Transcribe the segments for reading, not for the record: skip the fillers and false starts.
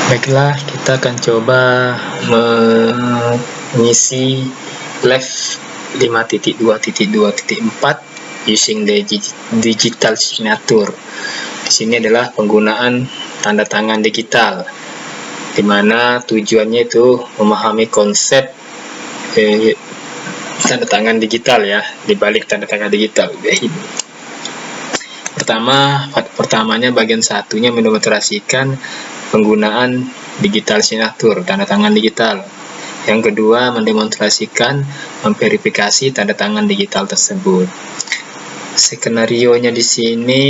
Baiklah, kita akan coba mengisi Lab 5.2.2.4 using digital signature. Di sini adalah penggunaan tanda tangan digital, di mana tujuannya itu memahami konsep tanda tangan digital ya, di balik tanda tangan digital. Pertamanya bagian satunya mendemonstrasikan penggunaan digital signature, tanda tangan digital. Yang kedua, mendemonstrasikan memverifikasi tanda tangan digital tersebut. Skenarionya di sini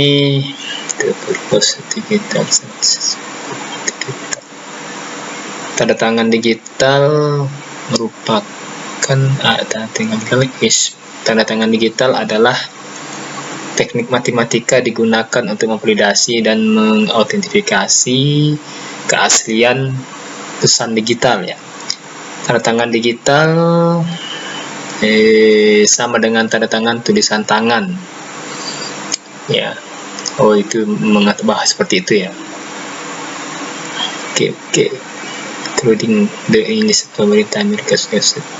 digital, tanda tangan digital merupakan tanda tangan digital adalah teknik matematika digunakan untuk memvalidasi dan mengautentifikasi keaslian pesan digital ya. Tanda tangan digital sama dengan tanda tangan tulisan tangan ya. Itu bahas seperti itu ya. Oke. Including the English pemerintah Amerika Serikat,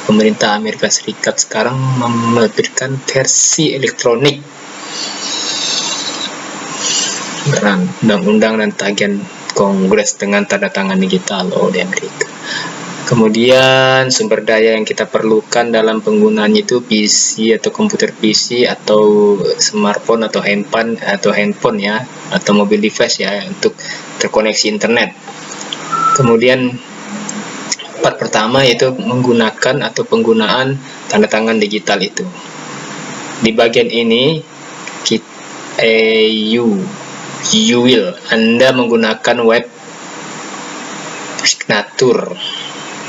pemerintah Amerika Serikat sekarang menerbitkan versi elektronik undang-undang dan tagihan Kongres dengan tanda tangan digital di Amerika. Kemudian sumber daya yang kita perlukan dalam penggunaannya itu PC atau komputer PC atau smartphone atau handphone ya, atau mobile device ya, untuk terkoneksi internet. Kemudian part pertama yaitu menggunakan atau penggunaan tanda tangan digital itu. Di bagian ini Anda menggunakan web signature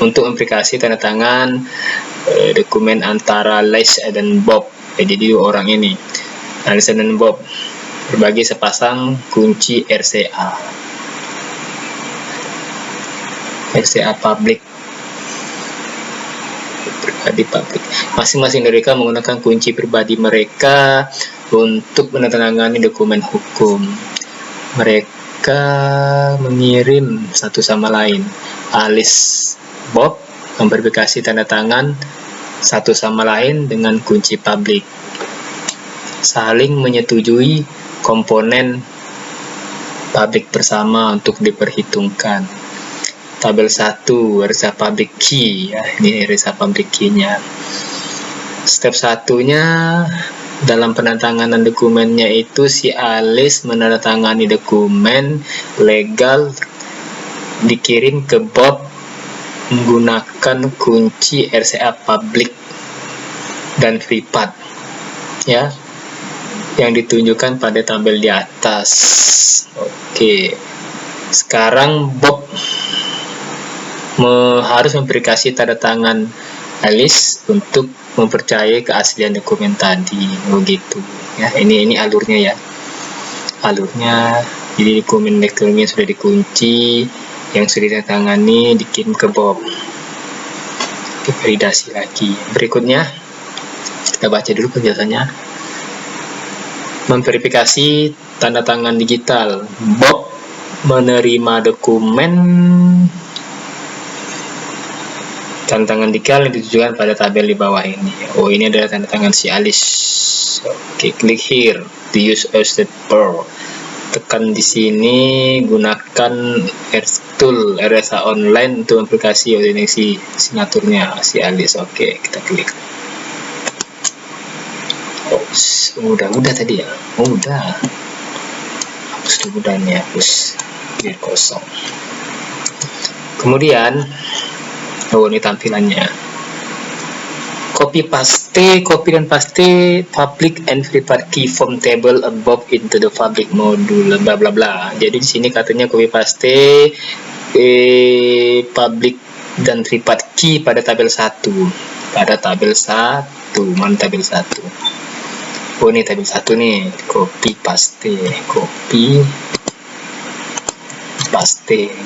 untuk aplikasi tanda tangan dokumen antara Liz dan Bob. Jadi dua orang ini, Liz dan Bob, berbagi sepasang kunci RCA publik. Masing-masing mereka menggunakan kunci pribadi mereka untuk menandatangani dokumen hukum. Mereka mengirim satu sama lain. Alice Bob memverifikasi tanda tangan satu sama lain dengan kunci publik. Saling menyetujui komponen publik bersama untuk diperhitungkan. Tabel 1, RSA public key ya, ini RSA public key-nya. Step satunya dalam penandatanganan dokumennya itu si Alice menandatangani dokumen legal dikirim ke Bob menggunakan kunci RCA public dan privat ya, yang ditunjukkan pada tabel di atas. Oke. Sekarang Bob harus memverifikasi tanda tangan Alice untuk mempercayai keaslian dokumen tadi. Begitu ya. Ini alurnya ya. Jadi dokumen elektroniknya sudah dikunci, yang sudah ditandatangani dikirim ke Bob, divalidasi lagi. Berikutnya kita baca dulu penjelasannya. Memverifikasi tanda tangan digital. Bob menerima dokumen tanda tangan digital yang ditujukan pada tabel di bawah ini. Ini adalah tanda tangan si Alice. Oke, klik here to use the bar. Tekan di sini, gunakan tool RSA online untuk aplikasi authenticity signaturnya si Alice. Oke, kita klik. Udah tadi ya. Udah. Hapus dulu dan hapus biar kosong. Kemudian ini tampilannya. Copy dan paste public and private key from table above into the public module, bla bla bla. Jadi di sini katanya copy paste public dan private key pada tabel 1. Mana tabel 1? Ini tabel 1 nih. Copy paste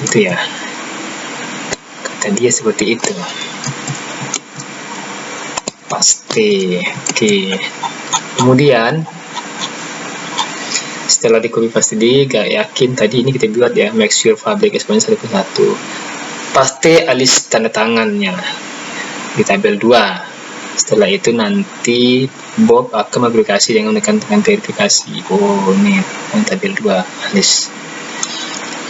gitu ya. Kata dia seperti itu. Paste. Oke. Kemudian setelah di copy paste gak yakin tadi ini kita buat ya, make sure public exponential 1. Paste alis tanda tangannya di tabel 2. Setelah itu nanti Bob akan verifikasi dengan menekan verifikasi. Oh, ini tabel 2 alis.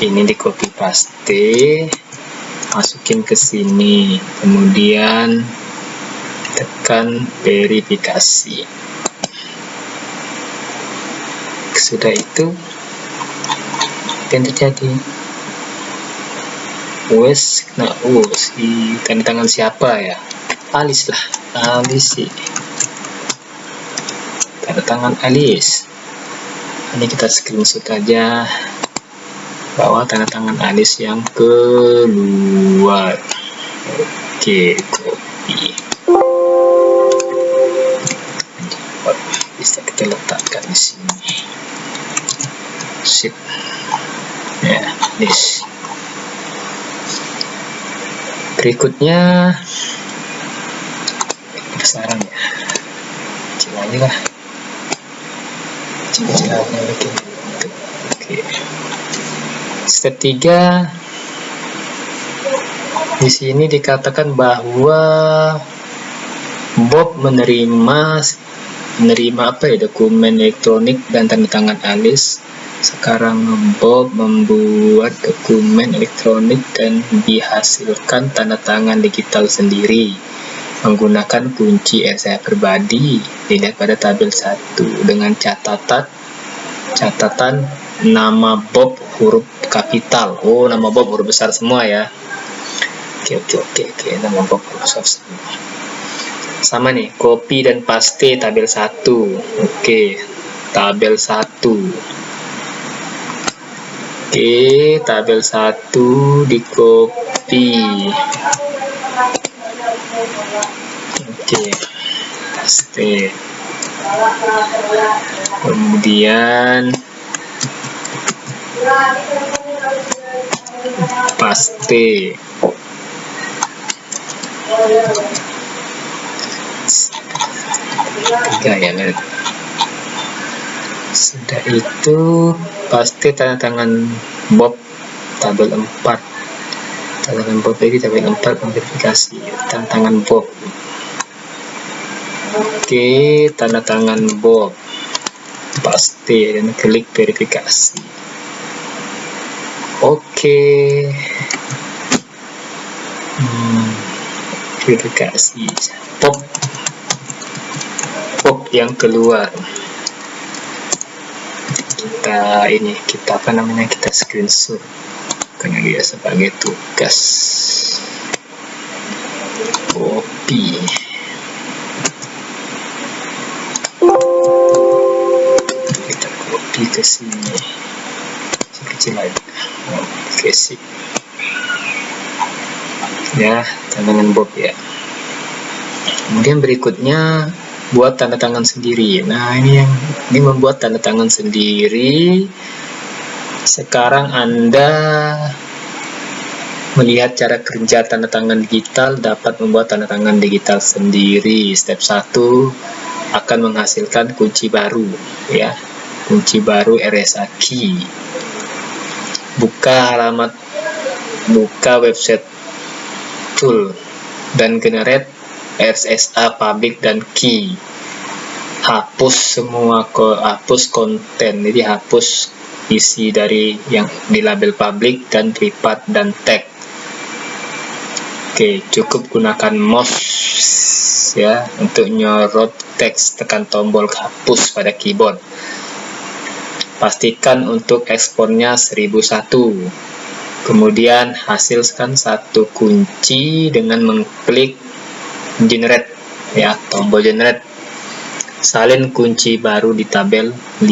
Ini di copy paste, masukin ke sini, kemudian tekan verifikasi. Sudah itu, apa yang terjadi? Wes, nah, si tanda tangan siapa ya? Alis lah, Alis sih. Tanda tangan Alis. Ini kita screenshot aja bahwa tanda tangan Alis yang keluar. Oke, copy. Bisa kita letakkan di sini. Sip. Ya, this. Berikutnya saran ya, kecil aja lah, kecil aja bikin. Oke. Step 3, di sini dikatakan bahwa Bob menerima apa ya, dokumen elektronik dan tanda tangan Alis. Sekarang Bob membuat dokumen elektronik dan dihasilkan tanda tangan digital sendiri menggunakan kunci RSA pribadi. Dilihat pada tabel 1 dengan catatan nama Bob huruf kapital. Oh, nama Bob huruf besar semua ya. Oke, nama Bob huruf besar semua. Sama nih, copy dan paste tabel 1. Oke, tabel 1. Oke, tabel 1 di copy. Oke, paste. Kemudian paste. Tiga ya, lihat. Sudah itu paste tanda tangan Bob tabel 4. Tanda tangan Bob lagi tabel 4 verifikasi tanda tangan Bob. Oke, tanda tangan Bob, paste dan klik verifikasi. Oke, verifikasi Bob yang keluar. Kita screenshot karena dia sebagai tugas. Copy. Kita copy ke sini. Kecil lagi. Oke, sip. Ya, tanda tangan Bob ya. Kemudian berikutnya buat tanda tangan sendiri. Nah, ini membuat tanda tangan sendiri. Sekarang Anda melihat cara kerja tanda tangan digital, dapat membuat tanda tangan digital sendiri. Step 1 akan menghasilkan kunci baru ya. Kunci baru RSA key. Buka website tool dan generate RSA public dan key. Hapus konten, jadi hapus isi dari yang di label public dan private dan tag. Oke, cukup gunakan mouse ya untuk nyorot teks, tekan tombol hapus pada keyboard. Pastikan untuk ekspornya 1001. Kemudian hasilkan satu kunci dengan mengklik generate ya, tombol generate. Salin kunci baru di tabel 5.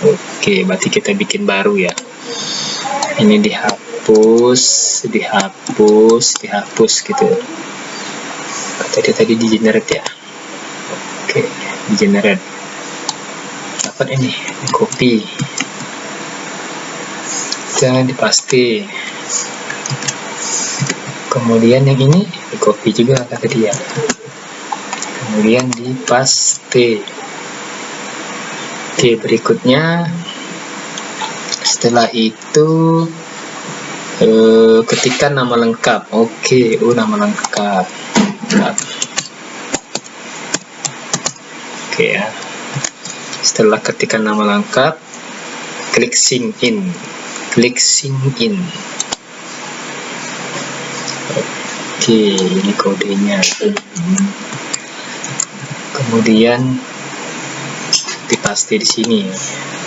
Oke, berarti kita bikin baru ya. Ini dihapus gitu. Tadi di generate ya. Oke, di generate. Dapat ini, di copy. Dan dipaste. Kemudian yang ini di copy juga kata dia. Kemudian dipaste. Oke, berikutnya Setelah itu ketikkan nama lengkap. Oke, nama lengkap. Oke ya. Setelah ketikkan nama lengkap, klik sign in. Oke, ini kodenya. Kemudian dipaste di sini,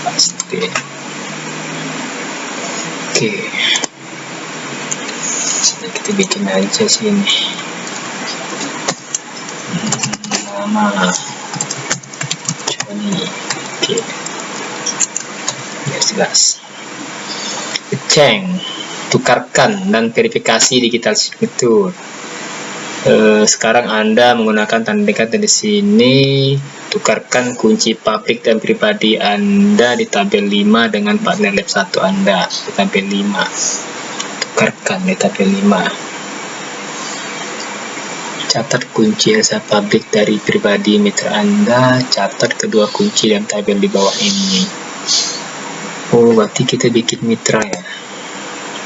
paste. Oke, sudah kita bikin aja sini nama Johnny. Oke, biar jelas. Ceng, tukarkan dan verifikasi digital signature. Sekarang Anda menggunakan tanda dekat di sini. Tukarkan kunci publik dan pribadi Anda di tabel 5 dengan partner lab 1 Anda di tabel 5. Tukarkan di tabel 5. Catat kunci Elsa publik dari pribadi mitra Anda. Catat kedua kunci dalam tabel di bawah ini. Oh, berarti kita bikin mitra ya.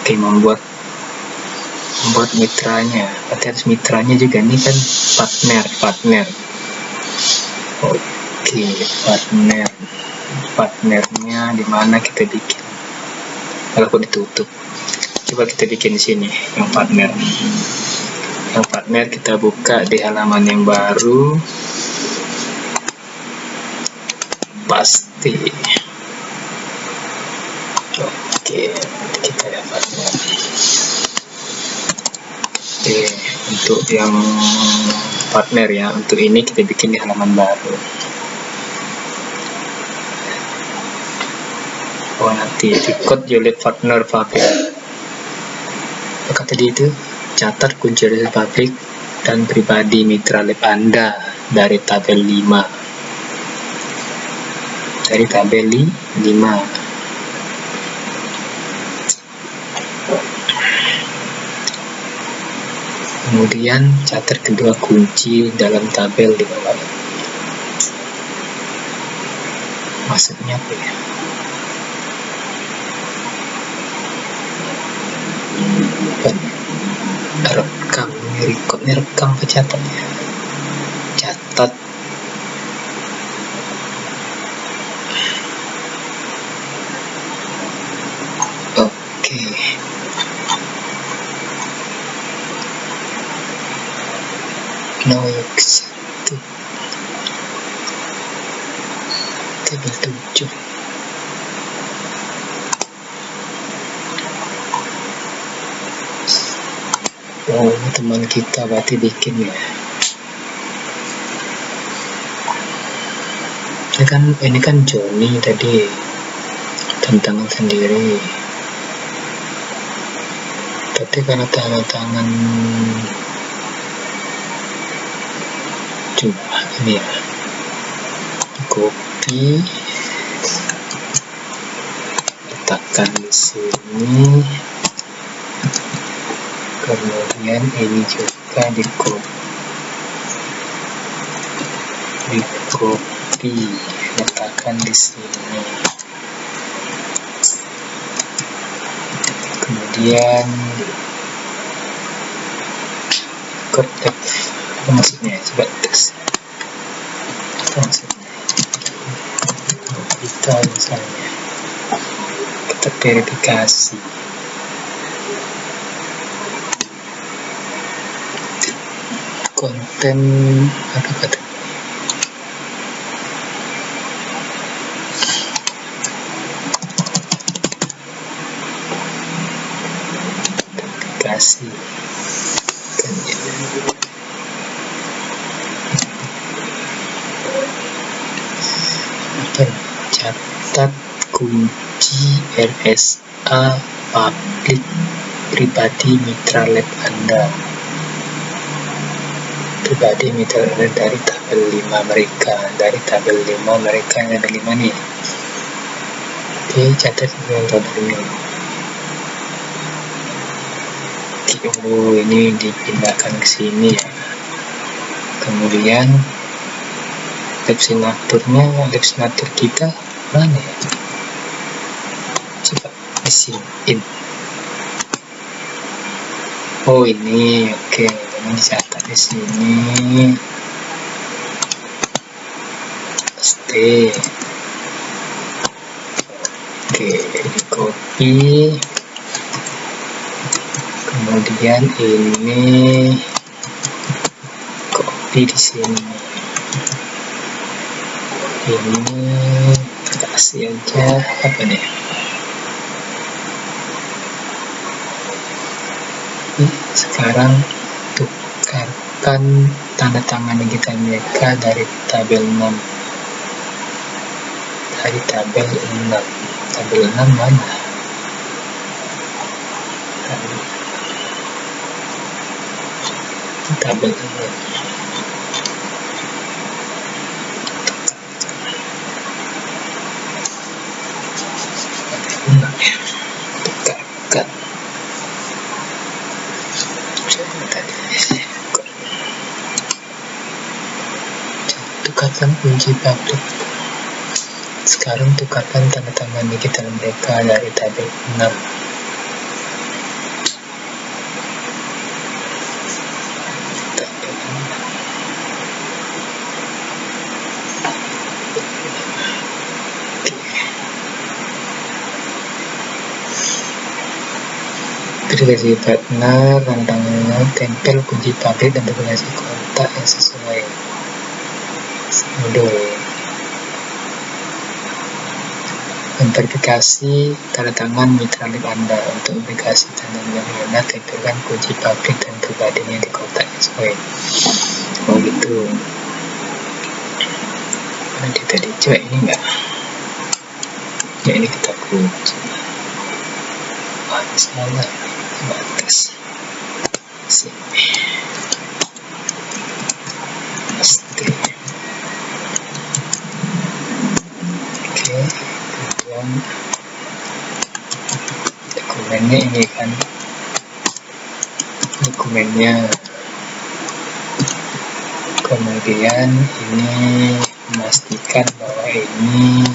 Oke, membuat mitranya. Berarti harus mitranya juga. Ini kan partner. Oke, partnernya di mana kita bikin? Kalau ditutup, coba kita bikin di sini yang partner. Yang partner kita buka di halaman yang baru, pasti. Oke, kita ya partner. Oke, untuk yang partner ya, untuk ini kita bikin di halaman baru. Oh, nanti di code unit partner public. Apa tadi itu? Catat kunci unit public dan pribadi mitra lab Anda dari tabel 5. Dari tabel 5. Kemudian catat kedua kunci dalam tabel di bawah. Maksudnya apa ya? Rekam pencatatnya. Catat. Oke. X 1 tabel 7. Oh, teman kita berarti bikin ya. Ini kan Johnny tadi tantangan sendiri. Tapi karena tangan coba ini ya, copy, letakkan di sini. Kemudian ini juga di copy, letakkan di sini. Kemudian copy, apa maksudnya? Coba tes. Apa maksudnya? Kita misalnya kita verifikasi. Konten apa kata? Verifikasi. Catat kunci RSA publik pribadi mitra lab Anda. Pribadi mitra dari tabel 5 mereka, dari tabel 5 mereka yang ada 5 nih. Oke, catat dengan tabel ini. Oh, ini dipindahkan ke sini ya. Kemudian lab signature kita mana ya? Coba di sini. Oh ini, oke, ini dicatat di sini. Paste. Oke, di copy. Kemudian ini copy di sini. Ini kasih aja apa nih? Sekarang tukarkan tanda tangan digital mereka dari tabel 6. Dari tabel 6. Tabel 6 mana? Tabel 6. Tukarkan. Tukarkan kunci publik. Sekarang tukarkan tanda tangan digital mereka dari tabel 6. Verifikasi partner, tantangannya tempel kunci publik dan verifikasi kontak yang sesuai. Modul memverifikasi tanda tangan mitra lab Anda. Untuk verifikasi tanda tangan Anda, tempelkan kunci publik dan pribadinya di kotak yang sesuai. Oh gitu. Nanti tadi coba ini enggak? Ya ini kita kunci. Oh, salah. Batas sini. Paste. Oke, kemudian dokumennya ini kan, dokumennya. Kemudian ini memastikan bahwa ini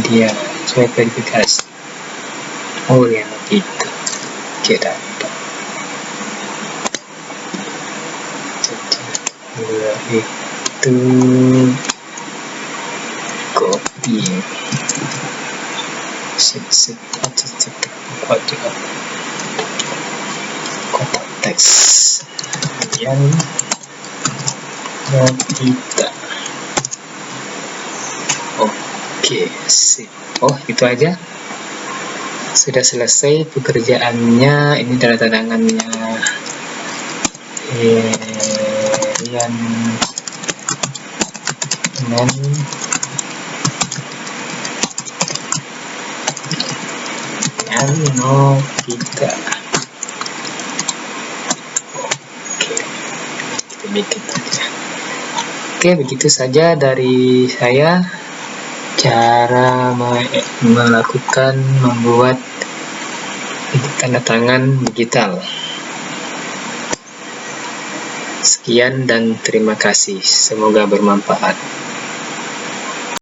dia. Coba verifikasi. Oh ya gitu. Oke, dapat. Itu copy. Set kuat juga. Kotak teks. Kemudian kita. Oke, sip. Oh itu aja. Sudah selesai pekerjaannya. Ini tanda tangannya Rian kita. Oke, kita bikin aja. Oke, begitu saja dari saya. Cara membuat tanda tangan digital. Sekian dan terima kasih. Semoga bermanfaat.